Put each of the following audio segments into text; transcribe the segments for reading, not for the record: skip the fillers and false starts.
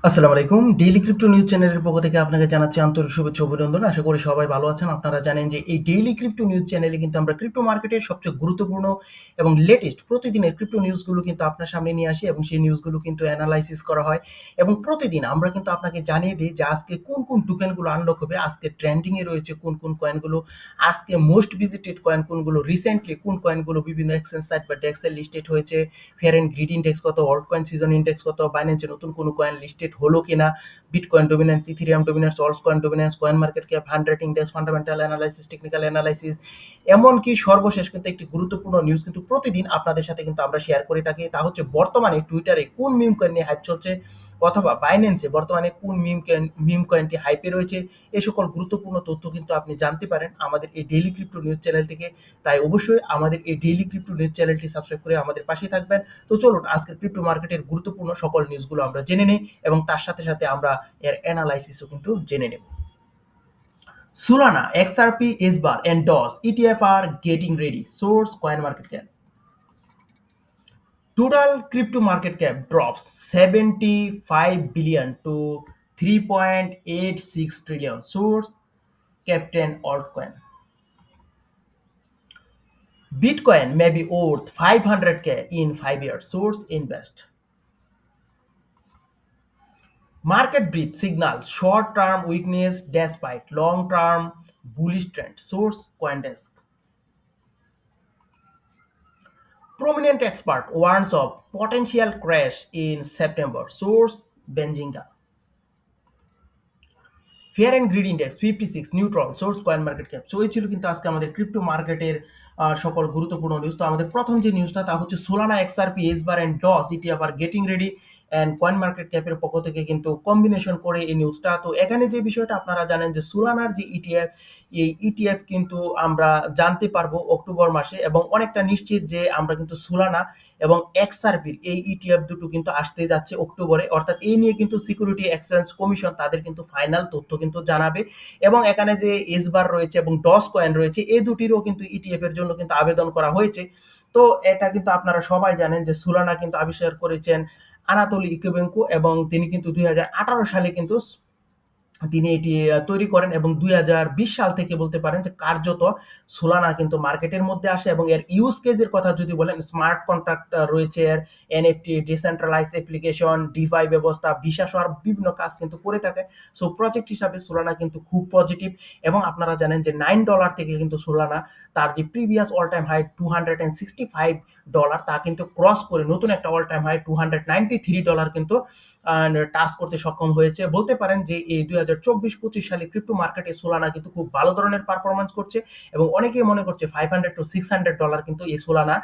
আসসালামু আলাইকুম। Daily crypto news চ্যানেলের পক্ষ থেকে আপনাকে জানাচ্ছি আন্তরিক শুভেচ্ছা ও অভিনন্দন। আশা করি সবাই ভালো আছেন। আপনারা জানেন যে এই ডেইলি ক্রিপ্টো নিউজ চ্যানেলে কিন্তু আমরা ক্রিপ্টো মার্কেটের সবচেয়ে গুরুত্বপূর্ণ এবং লেটেস্ট প্রতিদিনের ক্রিপ্টো নিউজগুলো কিন্তু আপনার সামনে নিয়ে আসি এবং সেই নিউজগুলো কিন্তু এনালাইসিস করা হয় এবং প্রতিদিন আমরা কিন্তু আপনাকে জানিয়ে দিই যে আজকে কোন টোকেনগুলো আনলক হবে, আজকে ট্রেন্ডিং এ রয়েছে কোন কয়েনগুলো, আজকে মোস্ট ভিজিটেড কয়েন কোনগুলো, রিসেন্টলি কোন কয়েনগুলো বিভিন্ন এক্সচেঞ্জ সাইট বা ডেক্স এ লিস্টেড হয়েছে, ফেয়ার এন্ড গ্রিড ইনডেক্স কত, অল্ট কয়েন সিজন ইনডেক্স কত, বাইন্যান্সে নতুন কোনো কয়েন লিস্টেড হলো কিনা, বিটকয়েন ডমিনেন্স, ইথেরিয়াম ডমিনেন্স, অলস coin dominance, coin market cap, 100 index, fundamental analysis, technical analysis, এমনকি সর্বশেষ কিন্তু একটি গুরুত্বপূর্ণ নিউজ কিন্তু প্রতিদিন আপনাদের সাথে কিন্তু আমরা শেয়ার করে থাকি। তা হচ্ছে বর্তমানে টুইটারে কোন মিম কয়েন নিয়ে হাইপ চলছে অথবা বাইন্যান্সে বর্তমানে কোন মিম কয়েনটি হাইপে রয়েছে। এই সকল গুরুত্বপূর্ণ তথ্য কিন্তু আপনি জানতে পারেন আমাদের এই ডেইলি ক্রিপ্টো নিউজ চ্যানেল থেকে। তাই অবশ্যই আমাদের এই ডেইলি ক্রিপ্টো নিউজ চ্যানেলটি সাবস্ক্রাইব করে আমাদের পাশে থাকবেন। তো চলুন আজকের ক্রিপ্টো মার্কেটের গুরুত্বপূর্ণ সকল নিউজগুলো আমরা জেনে নিই এবং তার সাথে সাথে আমরা এর অ্যানালাইসিসও কিন্তু জেনে নেব। Solana, XRP, SBAR, and DOS ETF are getting ready. Source CoinMarketCap. Total crypto market cap drops 75 billion to 3.86 trillion. Source Captain Altcoin. Bitcoin may be worth 500k in 5 years. Source Invest. Market breadth signals short-term weakness despite long-term bullish trend. Source CoinDesk. Prominent expert warns of potential crash in September. Source Benzinga. Fair and grid index 56 neutral. Source coin market cap. So এই ছিল কিন্তু আজকে আমাদের crypto মার্কেটের সকল গুরুত্বপূর্ণ news. তো আমাদের প্রথম যে নিউজটা তা হচ্ছে সোলানা, এক্সআরপি, এসবার অ্যান্ড ডস ETF are getting ready and coin market ক্যাপের পক্ষ থেকে কিন্তু কম্বিনেশন করে এই নিউজটা। তো এখানে যে বিষয়টা আপনারা জানেন যে সোলানার যে ইটিএফ, এই ইটিএফ কিন্তু আমরা জানতে পারবো অক্টোবর মাসে এবং অনেকটা নিশ্চিত যে আমরা কিন্তু সোলানা এবং এক্সআরপির এই ইটিএফ দুটো কিন্তু আসতে যাচ্ছে অক্টোবরে। অর্থাৎ এই নিয়ে কিন্তু সিকিউরিটি এক্সচেঞ্জ কমিশন তাদের কিন্তু ফাইনাল তথ্য কিন্তু জানাবে এবং এখানে যে এসবার রয়েছে এবং ডস কয়েন রয়েছে এই দুটিরও কিন্তু ইটিএফ এর জন্য কিন্তু আবেদন করা হয়েছে। তো এটা কিন্তু আপনারা সবাই জানেন যে সোলানা কিন্তু আবিষ্কার করেছেন আনাতোলি ইকুবেঙ্কো এবং তিনি কিন্তু 2018 সালে কিন্তু তিনি এটি তৈরি করেন এবং 2020 সাল থেকে বলতে পারেন যে কার্যত সোলানা কিন্তু মার্কেটের মধ্যে আসে এবং এর ইউজ কেসের কথা যদি বলেন স্মার্ট কন্ট্রাক্ট রয়েছে, এর এনএফটি, ডিসেন্ট্রালাইজ অ্যাপ্লিকেশন, ডিফাই ব্যবস্থা, ভিসা সহ বিভিন্ন কাজ কিন্তু করে থাকে। সো প্রজেক্ট হিসাবে সোলানা কিন্তু খুব পজিটিভ এবং আপনারা জানেন যে $9 থেকে কিন্তু সোলানা তার যে প্রিভিয়াস অল টাইম হাই $265 তা কিন্তু ক্রস করে নতুন একটা অল টাইম হাই $293 কিন্তু টাচ করতে সক্ষম হয়েছে। বলতে পারেন যে এই 2024-25 সালে ক্রিপ্টো মার্কেটে সোলানা কিন্তু খুব ভালো ধরনের পারফরম্যান্স করছে এবং অনেকেই মনে করছে $500 to $600 কিন্তু এই সোলানা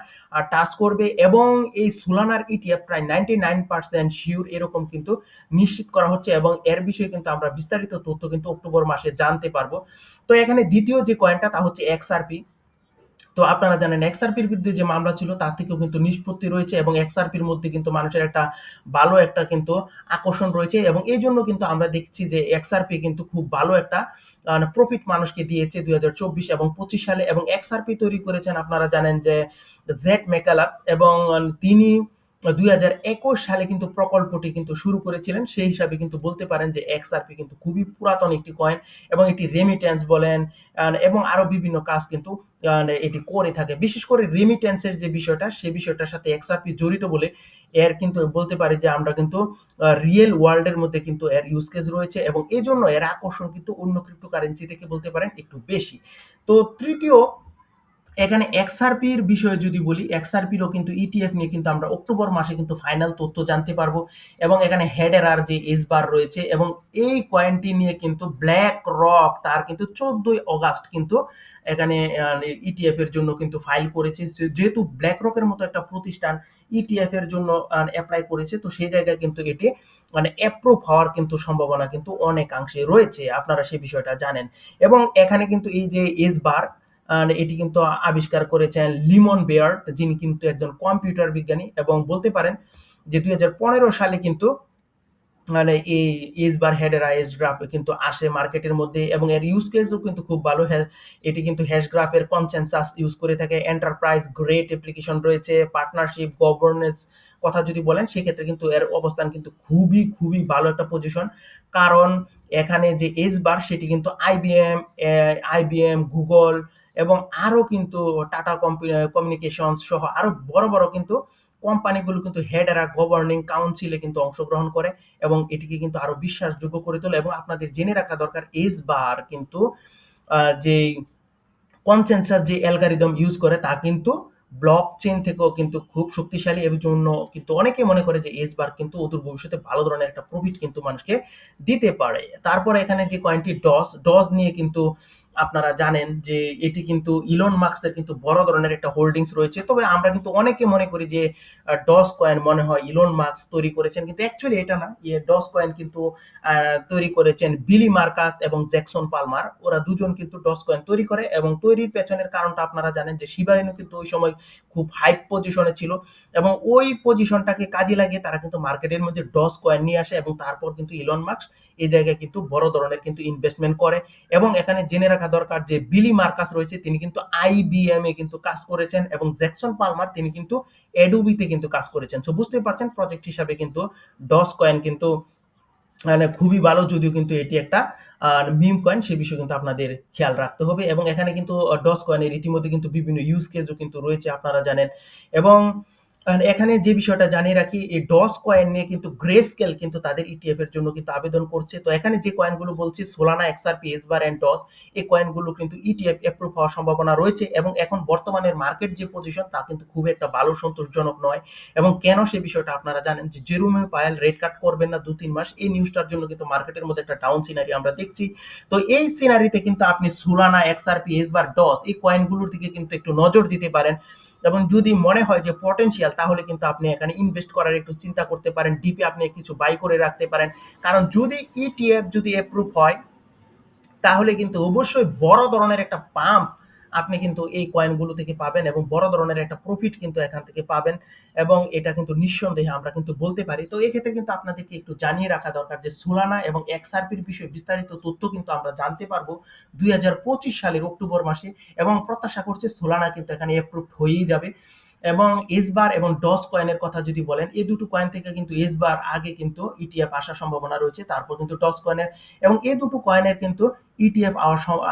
টাচ করবে এবং এই সোলানার ইটিএফ প্রায় 99% শিওর এরকম কিন্তু নিশ্চিত করা হচ্ছে এবং এর বিষয়ে কিন্তু আমরা বিস্তারিত তথ্য কিন্তু অক্টোবর মাসে জানতে পারবো। তো এখানে দ্বিতীয় যে কয়েনটা তা হচ্ছে এক্সআরপি। তো আপনারা জানেন এক্সআরপির বিরুদ্ধে যে মামলা ছিল তার থেকেও কিন্তু নিষ্পত্তি রয়েছে এবং এক্সআরপির মধ্যে কিন্তু মানুষের একটা ভালো একটা কিন্তু আকর্ষণ রয়েছে এবং এই জন্য কিন্তু আমরা দেখছি যে এক্সআরপি কিন্তু খুব ভালো একটা প্রফিট মানুষকে দিয়েছে 2024 এবং 25 সালে এবং এক্সআরপি তৈরি করেছেন আপনারা জানেন যে জেড মেকালাপ এবং তিনি 2021 সালে কিন্তু প্রকল্পটি কিন্তু শুরু করেছিলেন। সেই হিসাবে কিন্তু বলতে পারেন যে এক্সআরপি কিন্তু খুবই পুরাতন একটি কয়েন এবং এটি রেমিটেন্স বলেন এবং আরো বিভিন্ন কাজ কিন্তু এটি করে থাকে। বিশেষ করে রেমিটেন্সের যে বিষয়টা সেই বিষয়টার সাথে এক্সআরপি জড়িত বলে এর কিন্তু বলতে পারি যে আমরা কিন্তু রিয়েল ওয়ার্ল্ড এর মধ্যে কিন্তু এর ইউজ কেস রয়েছে এবং এজন্য এর আকর্ষণ কিন্তু অন্য ক্রিপ্টোকারেন্সি থেকে বলতে পারেন একটু বেশি। তো তৃতীয় এখানে এক্সআরপির বিষয়ে যদি বলি, এক্সআরপিরও কিন্তু ইটিএফ নিয়ে কিন্তু আমরা অক্টোবর মাসে কিন্তু ফাইনাল তথ্য জানতে পারবো এবং এখানে হেডেরার যে এসবার রয়েছে এবং এই কয়েনটি নিয়ে কিন্তু ব্ল্যাক রক তার কিন্তু 14 অগাস্ট কিন্তু এখানে ইটিএফ এর জন্য কিন্তু ফাইল করেছে। যেহেতু ব্ল্যাক রকের মতো একটা প্রতিষ্ঠান ইটিএফ এর জন্য অ্যাপ্লাই করেছে তো সেই জায়গায় কিন্তু এটি মানে অ্যাপ্রুভ হওয়ার কিন্তু সম্ভাবনা কিন্তু অনেকাংশে রয়েছে। আপনারা সেই বিষয়টা জানেন এবং এখানে কিন্তু এই যে এসবার এটি কিন্তু আবিষ্কার করেছেন লিমন বেয়ার্ড যিনি কিন্তু একজন কম্পিউটার বিজ্ঞানী এবং বলতে পারেন যে 2015 সালে কিন্তু মানে এই এজ বার হেডেরা এজ গ্রাফ কিন্তু আসে মার্কেটের মধ্যে এবং এর ইউজ কেসও কিন্তু খুব ভালো। এটি কিন্তু হ্যাশ গ্রাফের কনসেনসাস ইউজ করে থাকে। এন্টারপ্রাইজ গ্রেড অ্যাপ্লিকেশন রয়েছে, পার্টনারশিপ, গভর্নেন্স কথা যদি বলেন সেক্ষেত্রে কিন্তু এর অবস্থান কিন্তু খুবই ভালো একটা পজিশন। কারণ এখানে যে এজ বার সেটি কিন্তু আইবিএম, গুগল এবং আরো কিন্তু টাটা কমিউনিকেশনস সহ আরো বড় কিন্তু কোম্পানিগুলো কিন্তু হেডেরা গভর্নিং কাউন্সিলে কিন্তু অংশগ্রহণ করে এবং এটিকে কিন্তু আরো বিশ্বাসযোগ্য করে তোলে। এবং আপনাদের জেনে রাখা দরকার এস বার কিন্তু যেই কনসেনসাস যে অ্যালগরিদম ইউজ করে তা কিন্তু ব্লক চেইন থেকেও কিন্তু খুব শক্তিশালী। এর জন্য কিন্তু অনেকে মনে করে যে এস বার কিন্তু অদূর ভবিষ্যতে ভালো ধরনের একটা প্রফিট কিন্তু মানুষকে দিতে পারে। তারপরে এখানে যে কয়েনটি ডস নিয়ে কিন্তু আপনারা জানেন যে এটি কিন্তু ইলন মাস্কের কিন্তু বড় ধরনের একটা হোল্ডিংস রয়েছে। তবে আমরা কিন্তু অনেকে মনে করি যে ডস কয়েন মনে হয় ইলন মাস্ক তৈরি করেছেন, কিন্তু অ্যাকচুয়ালি এটা না। ডস কয়েন কিন্তু তৈরি করেছেন বিলি মার্কাস এবং জ্যাকসন পালমার। ওরা দুজন কিন্তু ডস কয়েন তৈরি করে এবং তৈরির পেছনের কারণটা আপনারা জানেন যে শিবা ইনু কিন্তু ওই সময় খুব হাইপ পজিশনে ছিল এবং ওই পজিশনটাকে কাজে লাগিয়ে তারা কিন্তু মার্কেটের মধ্যে ডস কয়েন নিয়ে আসে এবং তারপর কিন্তু ইলন মাস্ক এই জায়গায় কিন্তু বড় ধরনের কিন্তু ইনভেস্টমেন্ট করে। এবং এখানে জেনে রাখা দরকার যে বিলি মার্কাস রয়েছে তিনি কিন্তু আইবিএম এ কিন্তু কাজ করেছেন এবং জ্যাকসন পালমার তিনি কিন্তু এডোবিতে কিন্তু কাজ করেছেন। সো বুঝতে পারছেন প্রজেক্ট হিসাবে কিন্তু ডস কয়েন কিন্তু মানে খুবই ভালো, যদিও কিন্তু এটি একটা মিম কয়েন, সে বিষয়ে কিন্তু আপনাদের খেয়াল রাখতে হবে। এবং এখানে কিন্তু ডস কয়েনের ইতিমধ্যে কিন্তু বিভিন্ন ইউজ কেসও কিন্তু রয়েছে আপনারা জানেন। এবং এখানে যে বিষয়টা জানিয়ে রাখি, এই ডস কয়েন নিয়ে কিন্তু গ্রে স্কেল কিন্তু তাদের ইটিএফ এর জন্য কিন্তু আবেদন করছে। তো এখানে যে কয়েনগুলো বলছি সোলানা, এক্সআরপি, এসবার এন্ড ডস, এই কয়েনগুলো কিন্তু ইটিএফ অ্যাপ্রুভ হওয়ার সম্ভাবনা রয়েছে এবং এখন বর্তমানের মার্কেট যে পজিশন তা কিন্তু খুব একটা ভালো সন্তোষজনক নয়। এবং কেন সে বিষয়টা আপনারা জানেন যে জেরোমি পায়েল রেট কাট করবেন না 2-3 মাস, এই নিউজটার জন্য কিন্তু মার্কেটের মধ্যে একটা ডাউন সিনারি আমরা দেখছি। তো এই সিনারিতে কিন্তু আপনি সোলানা, এক্সআরপি, এসবার, ডস এই কয়েনগুলোর দিকে কিন্তু একটু নজর দিতে পারেন এবং যদি মনে হয় যে পটেনশিয়াল তাহলে কিন্তু আপনি এখানে ইনভেস্ট করার একটু চিন্তা করতে পারেন। ডিপে আপনি কিছু বাই করে রাখতে পারেন। কারণ যদি ইটিএফ যদি অ্যাপ্রুভ হয় তাহলে কিন্তু অবশ্যই বড় ধরনের একটা পাম্প আপনি কিন্তু এই কয়েনগুলো থেকে পাবেন এবং বড় ধরনের একটা প্রফিট কিন্তু এখান থেকে পাবেন এবং এটা কিন্তু নিঃসন্দেহে আমরা কিন্তু বলতে পারি। তো এক্ষেত্রে কিন্তু আপনাদেরকে একটু জানিয়ে রাখা দরকার যে সোলানা এবং এক্সআরপির বিষয়ে বিস্তারিত তথ্য কিন্তু আমরা জানতে পারবো 2025 সালের অক্টোবর মাসে এবং প্রত্যাশা করছে সোলানা কিন্তু এখানে অ্যাপ্রুভড হয়েই যাবে। এবং এসবার এবং ডস কয়েনের কথা যদি বলেন, এই দুটো কয়েন থেকে কিন্তু এসবার আগে কিন্তু ইটিএফ আসার সম্ভাবনা রয়েছে, তারপর কিন্তু ডস কয়েনের। এবং এই দুটো কয়েনের কিন্তু ইটিএফ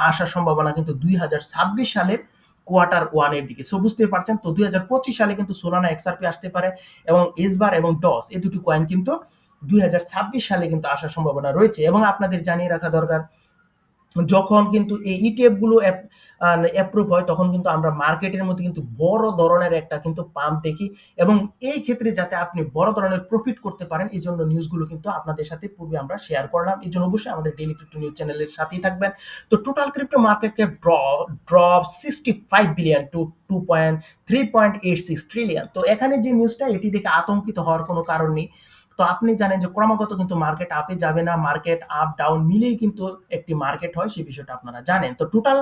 আসার সম্ভাবনা কিন্তু 2026 সালের কোয়ার্টার ওয়ানের দিকে। সো বুঝতে পারছেন, তো 2025 সালে কিন্তু সোলানা, এক্সআরপি আসতে পারে এবং এসবার এবং ডস এই দুটো কয়েন কিন্তু 2026 সালে কিন্তু আসার সম্ভাবনা রয়েছে। এবং আপনাদের জানিয়ে রাখা দরকার যখন কিন্তু এই ইটিএফ গুলো অ্যাপ্রুভ হয় তখন কিন্তু আমরা মার্কেটের মধ্যে কিন্তু বড় ধরনের একটা কিন্তু পাম্প দেখি এবং এই ক্ষেত্রে যাতে আপনি বড় ধরনের প্রফিট করতে পারেন এই জন্য নিউজগুলো কিন্তু আপনাদের সাথে পূর্বে আমরা শেয়ার করলাম। এই জন্য অবশ্যই আমাদের ডেইলি ক্রিপ্টো নিউজ চ্যানেলের সাথেই থাকবেন। তো total crypto market cap drop 65 billion to 3.86 trillion. তো এখানে যে নিউজটা এটি দেখে আতঙ্কিত হওয়ার কোনো কারণ নেই। তো আপনি জানেন যে ক্রমাগত কিন্তু মার্কেট আপে যাবে না, মার্কেট আপ ডাউন মিলিয়ে কিন্তু একটি মার্কেট হয়, সেই বিষয়টা আপনারা জানেন। তো total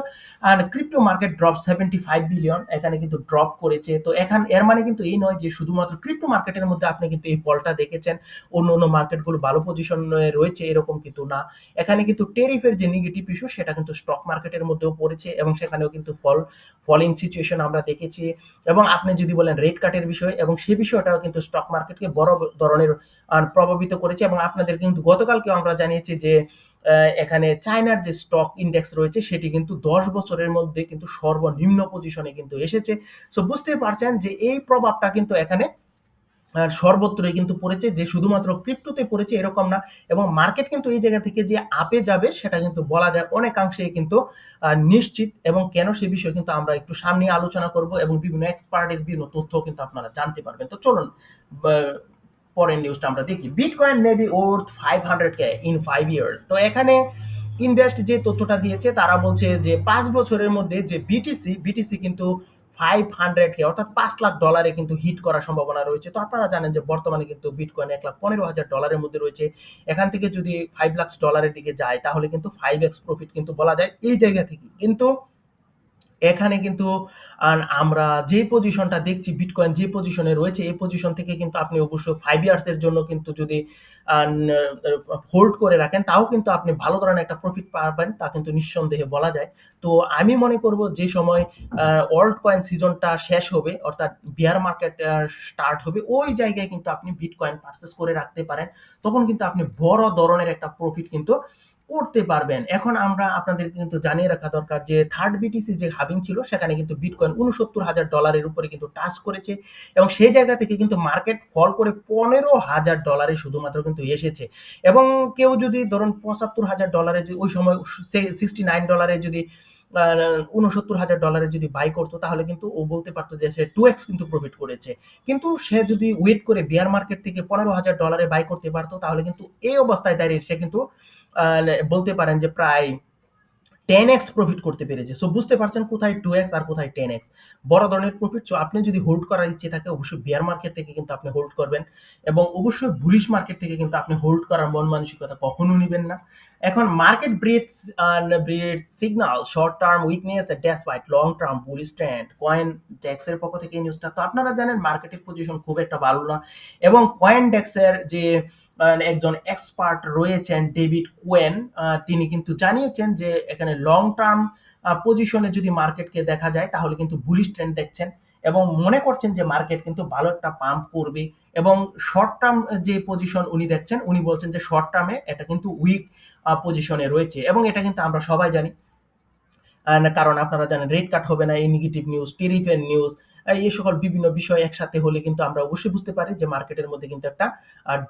crypto market drop 75 billion এখানে কিন্তু ড্রপ করেছে। তো এখন এর মানে কিন্তু এই নয় যে শুধুমাত্র ক্রিপ্টো মার্কেটের মধ্যে আপনি কিন্তু এই ফলটা দেখেছেন, অন্য মার্কেটগুলো ভালো পজিশনে রয়েছে এরকম কিন্তু না। এখানে কিন্তু টেরিফের যে নেগেটিভ ইস্যু সেটা কিন্তু স্টক মার্কেটের মধ্যেও পড়েছে এবং সেখানেও কিন্তু ফলিং সিচুয়েশন আমরা দেখেছি। এবং আপনি যদি বলেন রেট কাটের বিষয়, এবং সে বিষয়টাও কিন্তু স্টক মার্কেটকে বড় ধরনের প্রভাবিত করেছে। এবং আপনাদের কিন্তু গতকালকেও আমরা জানিয়েছি যে এখানে চায়নার যে স্টক ইন্ডেক্স রয়েছে সেটি কিন্তু 10 বছরের মধ্যে কিন্তু সর্বনিম্ন পজিশনে কিন্তু এসেছে। সো বুঝতে পারছেন যে এই প্রভাবটা কিন্তু এখানে সর্বত্রই কিন্তু পড়েছে, যে শুধুমাত্র ক্রিপ্টোতে পড়েছে এরকম না। এবং মার্কেট কিন্তু এই জায়গা থেকে যে আপে যাবে সেটা কিন্তু বলা যায় অনেকাংশেই কিন্তু নিশ্চিত। এবং কেন সে বিষয়ে কিন্তু আমরা একটু সামনে আলোচনা করব এবং বিভিন্ন এক্সপার্টের বিভিন্ন তথ্য কিন্তু আপনারা জানতে পারবেন। তো চলুন পরের নিউজটা আমরা দেখি। Bitcoin may be worth 500K in 5 years. তো এখানে ইনভেস্ট যে তথ্যটা দিয়েছে তারা বলছে যে 5 বছরের মধ্যে যে বিটিসি কিন্তু 500K অর্থাৎ $5 লাখ কিন্তু হিট করার সম্ভাবনা রয়েছে। তো আপনারা জানেন যে বর্তমানে কিন্তু বিটকয়েন $1,15,000 মধ্যে রয়েছে। এখান থেকে যদি $5 লাখ দিকে যায় তাহলে কিন্তু 5x প্রফিট কিন্তু বলা যায় এই জায়গা থেকে। কিন্তু এখানে কিন্তু আমরা যে পজিশনটা দেখছি বিটকয়েন যে পজিশনে রয়েছে এই পজিশন থেকে কিন্তু আপনি অবশ্যই 5 ইয়ার্স এর জন্য কিন্তু যদি আন হোল্ড করে রাখেন তাও কিন্তু আপনি ভালো ধরনের একটা প্রফিট পাবেন তা কিন্তু নিঃসন্দেহে বলা যায়। তো আমি মনে করব যে সময় অল্ট কয়েন সিজনটা শেষ হবে অর্থাৎ বিয়ার মার্কেট স্টার্ট হবে ওই জায়গায় কিন্তু আপনি বিটকয়েন পারচেজ করে রাখতে পারেন। তখন কিন্তু আপনি বড় ধরনের একটা প্রফিট কিন্তু করতে পারবেন। এখন আমরা আপনাদেরকে কিন্তু জানিয়ে রাখা দরকার যে থার্ড বিটিসি যে হাবিং ছিল সেখানে কিন্তু বিটকয়েন $৬৯,০০০ উপরে কিন্তু টাচ করেছে এবং সেই জায়গা থেকে কিন্তু মার্কেট ফল করে $15,০০০ শুধুমাত্র কিন্তু এসেছে। এবং কেউ যদি ধরুন $৭৫,০০০ ওই সময় $69 যদি $৬৯,০০০ যদি বাই করতো তাহলে কিন্তু ও বলতে পারতো যে সে 2x কিন্তু প্রফিট করেছে। কিন্তু সে যদি ওয়েট করে বিয়ার মার্কেট থেকে $15,০০০ বাই করতে পারতো তাহলে কিন্তু এই অবস্থায় দাঁড়িয়ে সে কিন্তু বলতে পারেন যে প্রায় 10x প্রফিট করতে পেরেছে। সো বুঝতে পারছেন কোথায় 2x আর কোথায় 10x বড় ধরনের প্রফিট। সো আপনি যদি হোল্ড করার ইচ্ছে থাকে অবশ্যই বেয়ার মার্কেট থেকে কিন্তু আপনি হোল্ড করবেন এবং অবশ্যই বুলিশ মার্কেট থেকে কিন্তু আপনি হোল্ড করার মন মানসিকতা কখনো নিবেন না। এখন market breeds signal short term weakness despite long term bullish trend CoinDesk এর পক্ষ থেকে এই নিউজটা। তো আপনারা জানেন মার্কেটের পজিশন খুব একটা ভালো না এবং কয়েন ডেক্স এর যে একজন এক্সপার্ট রয়েছেন ডেভিড কোয়েন তিনি কিন্তু জানিয়েছেন যে এখানে লং টার্ম পজিশনে যদি মার্কেটকে দেখা যায় তাহলে কিন্তু বুলিশ ট্রেন্ড দেখছেন এবং মনে করছেন যে মার্কেট কিন্তু ভালো একটা পাম্প করবে এবং শর্ট টার্ম যে পজিশন উনি দেখছেন উনি বলছেন যে শর্ট টার্মে এটা কিন্তু উইক পজিশনে রয়েছে এবং এটা কিন্তু আমরা সবাই জানি। কারণ আপনারা জানেন রেট কাট হবে না এই নেগেটিভ নিউজ টেরিফের নিউজ এই সকল বিভিন্ন বিষয় একসাথে হলে কিন্তু আমরা অবশ্যই বুঝতে পারি যে মার্কেটের মধ্যে কিন্তু একটা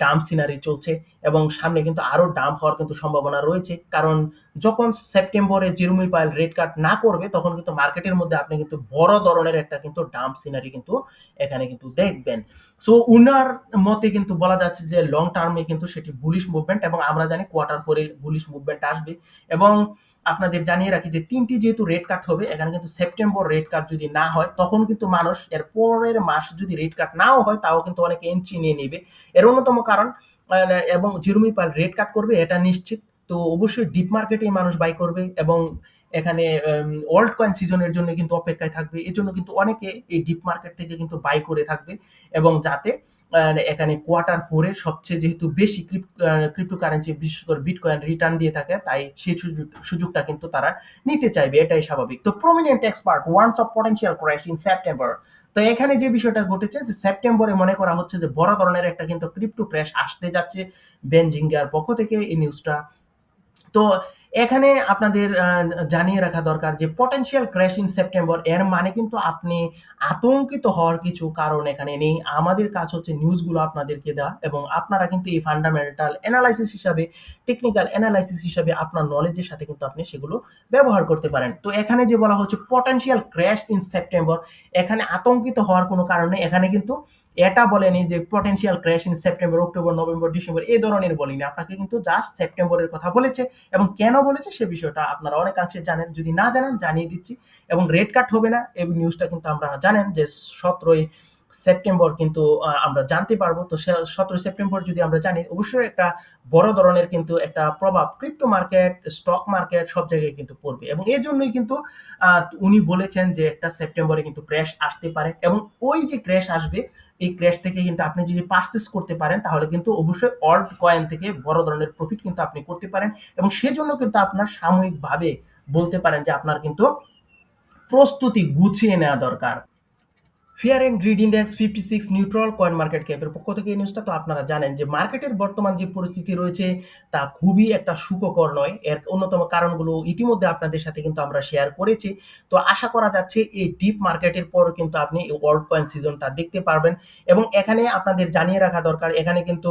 ডাম্প সিনারি চলছে এবং সামনে কিন্তু আরো ডাম্প হওয়ার কিন্তু সম্ভাবনা রয়েছে। কারণ যখন সেপ্টেম্বরে জেরুমি পাওয়েল রেট কাট না করবে তখন কিন্তু মার্কেটের মধ্যে আপনি কিন্তু বড় ধরনের একটা কিন্তু ডাম্প সিনারি কিন্তু এখানে কিন্তু দেখবেন। সো উনার মতে কিন্তু বলা যাচ্ছে যে লং টার্মে কিন্তু সেটি বুলিশ মুভমেন্ট এবং আমরা জানি কোয়ার্টার পরে বুলিশ মুভমেন্ট আসবে এবং আপনাদের জানিয়ে রাখি যে ৩টি যেহেতু রেট কাট হবে এখানে কিন্তু সেপ্টেম্বর রেট কাট যদি না হয় তখন কিন্তু মানুষ এর পরের মাস যদি রেট কাট নাও হয় তাও কিন্তু অনেকে এন্ট্রি নিয়ে নেবে। এর অন্যতম কারণ এবং জেরুমি পাওয়েল রেট কাট করবে এটা নিশ্চিত। তো অবশ্যই ডিপ মার্কেটেই মানুষ বাই করবে এবং এখানে অল্ট কয়েন সিজনের জন্য কিন্তু অপেক্ষায় থাকবে। এজন্য কিন্তু অনেকে এই ডিপ মার্কেট থেকে কিন্তু বাই করে থাকবে এবং যাতে এখানে কোয়ার্টার 4 এ সবচেয়ে যেহেতু বেশি ক্রিপ্টোকারেন্সি বিশেষ করে বিটকয়েন রিটার্ন দিয়ে থাকে তাই সেই সুযোগটা কিন্তু তারা নিতে চাইবে এটাই স্বাভাবিক। তো prominent expert warns of potential crash in September. তো এখানে যে বিষয়টা ঘটেছে যে সেপ্টেম্বরে মনে করা হচ্ছে যে বড় ধরনের একটা কিন্তু ক্রিপ্টো ক্র্যাশ আসতে যাচ্ছে বেন জিঙ্গার পক্ষ থেকে এই নিউজটা। তো এখানে আপনাদের জানিয়ে রাখা দরকার যে পটেনশিয়াল ক্র্যাশ ইন সেপ্টেম্বর এর মানে কিন্তু আপনি আতঙ্কিত হওয়ার কিছু কারণ এখানে নেই। আমাদের কাজ হচ্ছে নিউজগুলো আপনাদেরকে দেওয়া এবং আপনারা কিন্তু এই ফান্ডামেন্টাল অ্যানালাইসিস হিসাবে টেকনিক্যাল অ্যানালাইসিস হিসাবে আপনার নলেজের সাথে কিন্তু আপনি সেগুলো ব্যবহার করতে পারেন। তো এখানে যে বলা হচ্ছে পটেনশিয়াল ক্র্যাশ ইন সেপ্টেম্বর এখানে আতঙ্কিত হওয়ার কোনো কারণ নেই। এখানে কিন্তু এটা বলেনি যে potential crash in September, October, November, December এই ধরনের বলেনি। আপনাকে কিন্তু জাস্ট সেপ্টেম্বরের কথা বলেছে এবং কেন বলেছে সে বিষয়টা আপনারা অনেকাংশে জানেন। যদি না জানেন জানিয়ে দিচ্ছি এবং রেড কাট হবে না এই নিউজটা কিন্তু আমরা জানেন যে 17ই সেপ্টেম্বর কিন্তু আমরা জানতে পারবো। তো 17ই সেপ্টেম্বর যদি আমরা জানি অবশ্যই একটা বড় ধরনের কিন্তু একটা প্রভাব ক্রিপ্টো মার্কেট, স্টক মার্কেট সব জায়গায় কিন্তু পড়বে এবং এর জন্যই কিন্তু উনি বলেছেন যে একটা সেপ্টেম্বরে কিন্তু ক্র্যাশ আসতে পারে এবং ওই যে ক্র্যাশ আসবে এই ক্র্যাশ থেকে কিন্তু আপনি যদি পারচেজ করতে পারেন তাহলে কিন্তু অবশ্যই অল্ট কয়েন থেকে বড় ধরনের প্রফিট কিন্তু আপনি করতে পারেন এবং সেজন্য কিন্তু আপনার সাময়িকভাবে বলতে পারেন যে আপনার কিন্তু প্রস্তুতি গুছিয়ে নেওয়া দরকার। Fear and greed index 56 neutral coin market ক্যাপের পক্ষ থেকে এই নিউজটা। তো আপনারা জানেন যে মার্কেটের বর্তমান যে পরিস্থিতি রয়েছে তা খুবই একটা সুখকর নয়। এর অন্যতম কারণগুলো ইতিমধ্যে আপনাদের সাথে কিন্তু আমরা শেয়ার করেছি। তো আশা করা যাচ্ছে এই ডিপ মার্কেটের পর কিন্তু আপনি এই ওয়ার্ল্ড কয়েন সিজনটা দেখতে পারবেন এবং এখানে আপনাদের জানিয়ে রাখা দরকার এখানে কিন্তু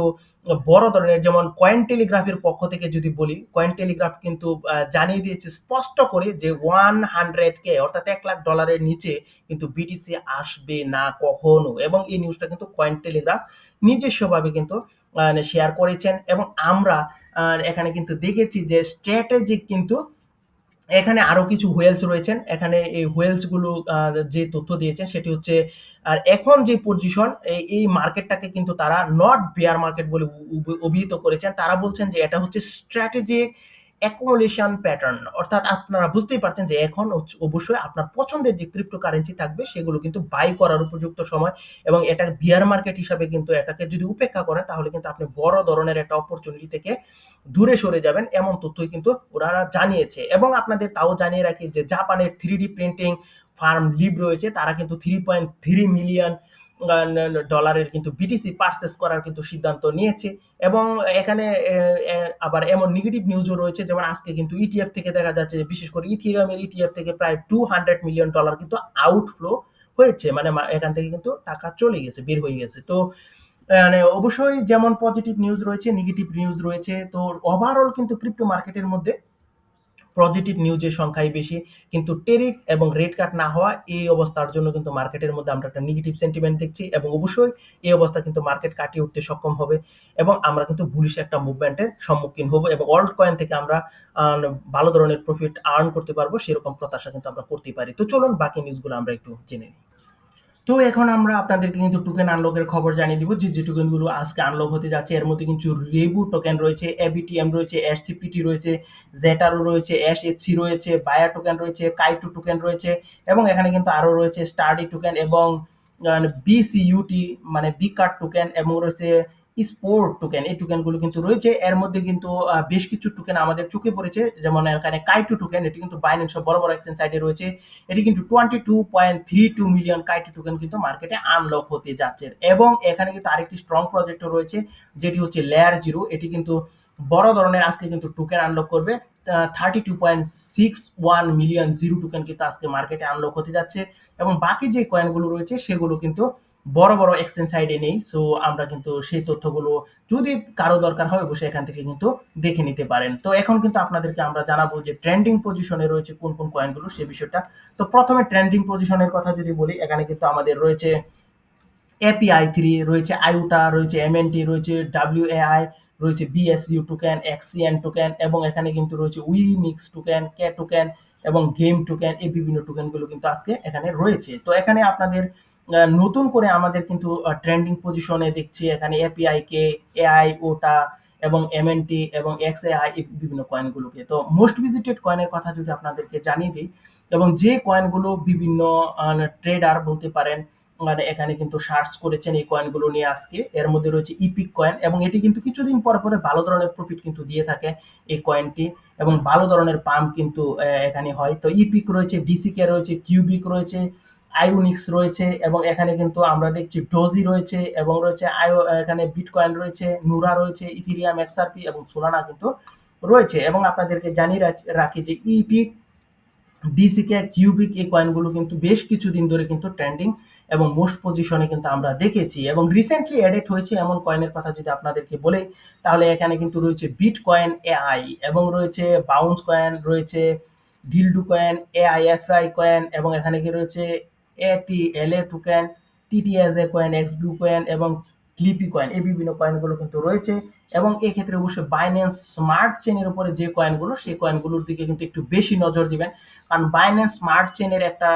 বড় ধরনের যেমন কয়েন টেলিগ্রাফের পক্ষ থেকে যদি বলি কয়েন টেলিগ্রাফ কিন্তু জানিয়ে দিয়েছে স্পষ্ট করে যে 100K অর্থাৎ $1,00,000 নিচে কিন্তু বিটিসি আসবে না কখনো এবং এই নিউজটা কিন্তু কয়েন টেলিগ্রাফ নিজস্বভাবে কিন্তু শেয়ার করেছেন এবং আমরা এখানে কিন্তু দেখেছি যে স্ট্র্যাটেজিক কিন্তু এখানে আরো কিছু হোয়েলস রয়েছেন। এখানে এই হোয়েলস গুলো যে তথ্য দিয়েছেন সেটি হচ্ছে আর এখন যে পজিশন এই মার্কেটটাকে কিন্তু তারা নট বেয়ার মার্কেট বলে অভিহিত করেছেন। তারা বলছেন যে এটা হচ্ছে স্ট্র্যাটেজিক অ্যাকুমুলেশন প্যাটার্ন, অর্থাৎ আপনারা বুঝতেই পারছেন যে এখন অবশ্যই আপনার পছন্দের যে ক্রিপ্টোকারেন্সি থাকবে সেগুলো কিন্তু বাই করার উপযুক্ত সময়, এবং এটা বিয়ার মার্কেট হিসাবে কিন্তু এটাকে যদি উপেক্ষা করেন তাহলে কিন্তু আপনি বড় ধরনের একটা অপরচুনিটি থেকে দূরে সরে যাবেন, এমন তথ্যই কিন্তু ওরা জানিয়েছে। এবং আপনাদের তাও জানিয়ে রাখি যে জাপানের 3D প্রিন্টিং ফার্ম লিব রয়েছে, তারা কিন্তু 3.3 মিলিয়ন ডলারের কিন্তু বিটিসি পারচেস করার কিন্তু সিদ্ধান্ত নিয়েছে। এবং এখানে আবার এমন নেগেটিভ নিউজও রয়েছে, যেমন আজকে কিন্তু ইটিএফ থেকে দেখা যাচ্ছে যে বিশেষ করে ইথিরিয়ামের ইটিএফ থেকে প্রায় $200 মিলিয়ন কিন্তু আউটফ্লো হয়েছে, মানে এখান থেকে কিন্তু টাকা চলে গেছে, বের হয়ে গেছে। তো মানে অবশ্যই যেমন পজিটিভ নিউজ রয়েছে, নেগেটিভ নিউজ রয়েছে। তো ওভারঅল কিন্তু ক্রিপ্টো মার্কেটের মধ্যে পজিটিভ নিউজের সংখ্যাই বেশি, কিন্তু টেরিফ এবং রেট কাট না হওয়া এই অবস্থার জন্য কিন্তু মার্কেটের মধ্যে আমরা একটা নেগেটিভ সেন্টিমেন্ট দেখছি, এবং অবশ্যই এই অবস্থা কিন্তু মার্কেট কাটিয়ে উঠতে সক্ষম হবে, এবং আমরা কিন্তু বুলিশ একটা মুভমেন্টের সম্মুখীন হব, এবং অল্ট কয়েন থেকে আমরা ভালো ধরনের প্রফিট আর্ন করতে পারবো, সেরকম প্রত্যাশা কিন্তু আমরা করতে পারি। তো চলুন বাকি নিউজগুলো আমরা একটু জেনে নিই। তো এখন আমরা আপনাদেরকে কিন্তু টোকেন আনলকের খবর জানিয়ে দিব, যে টোকেনগুলো আজকে আনলক হতে যাচ্ছে। এর মধ্যে কিন্তু রেবু টোকেন রয়েছে, এবিটিএম রয়েছে, এসসিপিটি রয়েছে, জেটারো রয়েছে, এসএচসি রয়েছে, বায়া টোকেন রয়েছে, কাইটু টোকেন রয়েছে, এবং এখানে কিন্তু আরো রয়েছে স্টাডি টোকেন এবং বিসিইউটি মানে বিকার্ড টোকেন, এবং রয়েছে স্পোর্ট টোকেন। এই টোকেনগুলো কিন্তু রয়েছে। এর মধ্যে কিন্তু বেশ কিছু টোকেন আমাদের চোখে পড়েছে, যেমন এখানে কাইটু টোকেন, এটি কিন্তু বাইন্যান্স বড় বড় এক্সচেঞ্জ সাইটে রয়েছে। এটি কিন্তু 22.32 মিলিয়ন কাইটু টোকেন কিন্তু মার্কেটে আনলক হতে যাচ্ছে। এবং এখানে কিন্তু আরেকটি স্ট্রং প্রজেক্টও রয়েছে, যেটি হচ্ছে লেয়ার জিরো। এটি কিন্তু বড় ধরনের আজকে কিন্তু টোকেন আনলক করবে। 32.61 মিলিয়ন জিরো টোকেন কিন্তু আজকে মার্কেটে আনলক হতে যাচ্ছে। এবং বাকি যে কয়েনগুলো রয়েছে সেগুলো কিন্তু বড় বড় এক্সচেঞ্জ সাইডে নেই। সো আমরা কিন্তু সেই তথ্যগুলো যদি কারো দরকার হয় অবশ্যই এখান থেকে কিন্তু দেখে নিতে পারেন। তো এখন কিন্তু আপনাদেরকে আমরা জানাবো যে ট্রেন্ডিং পজিশনে রয়েছে কোন কোন কয়েনগুলো, সে বিষয়টা। তো প্রথমে ট্রেন্ডিং পজিশনের কথা যদি বলি, এখানে কিন্তু আমাদের রয়েছে এপিআই থ্রি রয়েছে, আইউটা রয়েছে, এমএনটি রয়েছে, ডাব্লিউএআই রয়েছে, বিএসইউ টোকেন, এক্সিএন টোকেন, এবং এখানে কিন্তু রয়েছে উইমিক্স টোকেন, কে টোকেন এবং গেম টোকেন। এই বিভিন্ন টোকেনগুলো কিন্তু আজকে এখানে রয়েছে। তো এখানে আপনাদের নতুন করে আমাদের কিন্তু ট্রেন্ডিং পজিশনে দেখছি এখানে এপিআই কে, এআই ওটা এবং এমএনটি এবং এক্সএআই বিভিন্ন কয়েনগুলোকে। তো মোস্ট ভিজিটেড কয়েনের কথা যদি আপনাদেরকে জানিয়ে দিই, এবং যে কয়েনগুলো বিভিন্ন ট্রেডার বলতে পারেন মানে এখানে কিন্তু সার্চ করেছেন এই কয়েনগুলো নিয়ে আজকে, এর মধ্যে রয়েছে ইপিক কয়েন, এবং এটি কিন্তু কিছুদিন পর পরে ভালো ধরনের প্রফিট কিন্তু দিয়ে থাকে এই কয়েনটি, এবং ভালো ধরনের পাম্প কিন্তু এখানে হয়। তো ইপিক রয়েছে, ডিসিকে রয়েছে, কিউবিক রয়েছে, আইওনিক্স রয়েছে, এবং এখানে কিন্তু আমরা দেখছি ডোজি রয়েছে, এবং রয়েছে এখানে বিটকয়েন রয়েছে, নুরা রয়েছে, ইথিরিয়াম, এক্সআরপি এবং সোলানা কিন্তু রয়েছে। এবং আপনাদেরকে জানিয়ে রাখি যে ইপিক, ডিসিকে, কিউবিক এই কয়েনগুলো কিন্তু বেশ কিছুদিন ধরে কিন্তু ট্রেন্ডিং এবং মোস্ট পজিশনে কিন্তু আমরা দেখেছি। এবং রিসেন্টলি অ্যাডেড হয়েছে এমন কয়েনের কথা যদি আপনাদেরকে বলে, তাহলে এখানে কিন্তু রয়েছে বিটকয়েন এআই, এবং রয়েছে বাউন্স কয়েন, রয়েছে ডিলডু কয়েন, এআইএফআই কয়েন, এবং এখানে কি রয়েছে এটিএলএ টোকেন, টিটিএসএ কয়েন, এক্সবিউ কয়েন এবং ক্লিপি কয়েন। এই বিভিন্ন কয়েনগুলো কিন্তু রয়েছে। এবং এক্ষেত্রে অবশ্যই বাইন্যান্স স্মার্ট চেনের উপরে যে কয়েনগুলো, সেই কয়েনগুলোর দিকে কিন্তু একটু বেশি নজর দিবেন, কারণ বাইন্যান্স স্মার্ট চেনের একটা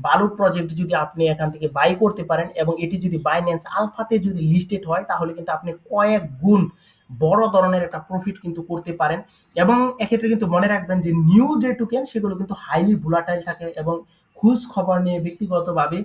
ভালো প্রজেক্ট যদি আপনি এখান থেকে বাই করতে পারেন, এবং এটি যদি বাইন্যান্স আলফাতে যদি লিস্টেড হয়, তাহলে কিন্তু আপনি কয়েক গুণ বড় ধরনের একটা প্রফিট কিন্তু করতে পারেন। এবং এক্ষেত্রে কিন্তু মনে রাখবেন যে নিউ যে টোকেন সেগুলো কিন্তু হাইলি ভোলাটাইল থাকে, এবং খোঁজ খবর নিয়ে ব্যক্তিগতভাবে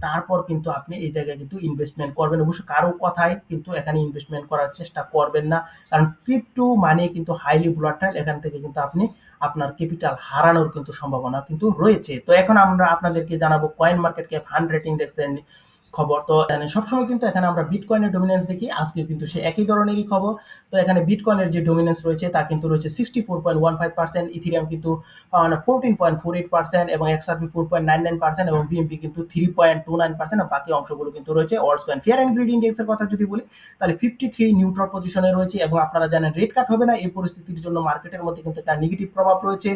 তারপর কিন্তু আপনি এই জায়গায় কিন্তু ইনভেস্টমেন্ট করবেন। অবশ্য কারো কথায় কিন্তু এখানে ইনভেস্টমেন্ট করার চেষ্টা করবেন না, কারণ ক্রিপ্টো মানে কিন্তু হাইলি ভোলাটাইল, এখান থেকে কিন্তু আপনি আপনার ক্যাপিটাল হারানোর কিন্তু সম্ভাবনা কিন্তু রয়েছে। তো এখন আমরা আপনাদেরকে জানাবো কয়েন মার্কেট ক্যাপ 100 ইন্ডেক্সের খবর। তো সবসময় কিন্তু এখানে আমরা বিটকয়েনের ডমিনেন্স দেখি, আজকে কিন্তু সে একই ধরনেরই খবর। তো এখানে বিটকয়েনের যে ডমিনেন্স রয়েছে তা কিন্তু রয়েছে 64.15%, ইথিরিয়াম কিন্তু 14.48%, এবং এক্সআরপি 4.99%, এবং বিএমপি কিন্তু 3.29%, আর বাকি অংশগুলো কিন্তু রয়েছে alts coin. Fear and greed ইন্ডেক্সের কথা যদি বলি, তাহলে 53 নিউট্রাল পজিশনে রয়েছে, এবং আপনারা জানেন রেট কাট হবে না, এই পরিস্থিতির জন্য মার্কেটের মধ্যে কিন্তু একটা নেগেটিভ প্রভাব রয়েছে।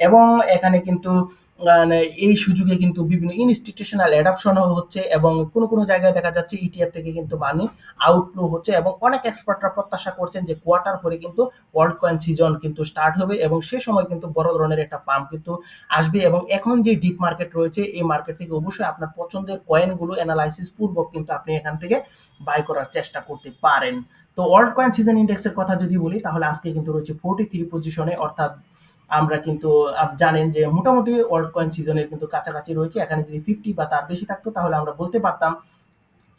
এবং এখানে কিন্তু মানে এই সুযোগে কিন্তু বিভিন্ন ইনস্টিটিউশনাল অ্যাডাপশনও হচ্ছে, এবং কোনো জায়গায় দেখা যাচ্ছে ইটিএফ থেকে কিন্তু মানি আউটফ্লো হচ্ছে, এবং অনেক এক্সপার্টরা প্রত্যাশা করছেন যে কোয়ার্টার পরে কিন্তু ওয়ার্ল্ড কয়েন সিজন কিন্তু স্টার্ট হবে, এবং সে সময় কিন্তু বড় ধরনের একটা পাম্প কিন্তু আসবে। এবং এখন যে ডিপ মার্কেট রয়েছে, এই মার্কেট থেকে অবশ্যই আপনার পছন্দের কয়েনগুলো অ্যানালাইসিস পূর্বক কিন্তু আপনি এখান থেকে বাই করার চেষ্টা করতে পারেন। তো অল্ট কয়েন সিজন ইন্ডেক্সের কথা যদি বলি তাহলে আজকে কিন্তু রয়েছে 43 পজিশনে, অর্থাৎ আমরা কিন্তু জানেন যে মোটামুটি অল্ট কয়েন সিজনের কিন্তু কাছাকাছি রয়েছে। এখানে যদি 50 বা তার বেশি থাকতো তাহলে আমরা বলতে পারতাম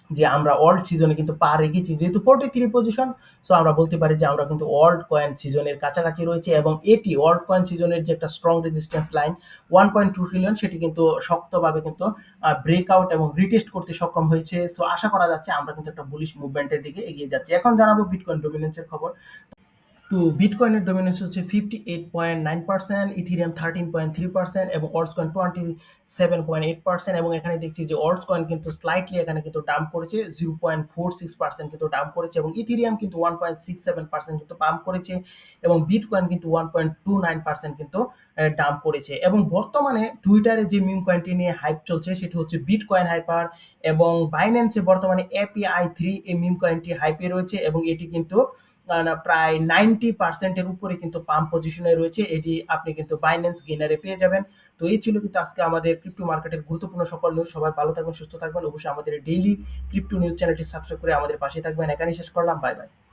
যে আমরা অল্ট সিজনে কিন্তু পা রেখেছি, যেহেতু 43 পজিশন, সো আমরা বলতে পারি যে আমরা কিন্তু অল্ট কয়েন সিজনের কাছাকাছি রয়েছে এবং এটি অল্ট কয়েন সিজনের যে একটা স্ট্রং রেজিস্ট্যান্স লাইন 1.2 ট্রিলিয়ন সেটি কিন্তু শক্তভাবে কিন্তু ব্রেকআউট এবং রিটেস্ট করতে সক্ষম হয়েছে। সো আশা করা যাচ্ছে আমরা কিন্তু একটা বুলিশ মুভমেন্টের দিকে এগিয়ে যাচ্ছি। এখন জানাবো বিটকয়েন ডমিনেন্সের খবর। তো বিটকয়েনের ডমিনেন্স হচ্ছে 58.9%, ইথিরিয়াম 13.3% এবং অল্টস কয়েন 27.8%। এবং এখানে দেখছি যে অল্টস কয়েন কিন্তু স্লাইটলি এখানে কিন্তু ডাম্প করেছে, 0.46% কিন্তু ডাম্প করেছে এবং ইথিরিয়াম কিন্তু 1.67% কিন্তু পাম্প করেছে এবং বিটকয়েন কিন্তু 1.29% কিন্তু ডাম্প করেছে। এবং বর্তমানে টুইটারে যে মিম কয়েনটি নিয়ে হাইপ চলছে সেটি হচ্ছে বিটকয়েন হাইপার, এবং বাইন্যান্সে বর্তমানে এপিআই 3 এই মিম কয়েনটি হাইপে রয়েছে এবং এটি কিন্তু প্রায় 90% এর উপরে কিন্তু পাম্প পজিশনে রয়েছে। এটি আপনি কিন্তু বাইন্যান্স গেইনারে পেয়ে যাবেন। তো এই ছিল কিন্তু আজকে আমাদের ক্রিপ্টো মার্কেটের গুরুত্বপূর্ণ সকল নিউজ। সবাই ভালো থাকবেন, সুস্থ থাকবেন। অবশ্যই আমাদের ডেইলি ক্রিপ্টো নিউজ চ্যানেলটি সাবস্ক্রাইব করে আমাদের পাশে থাকবেন। এখানেই শেষ করলাম। Bye bye.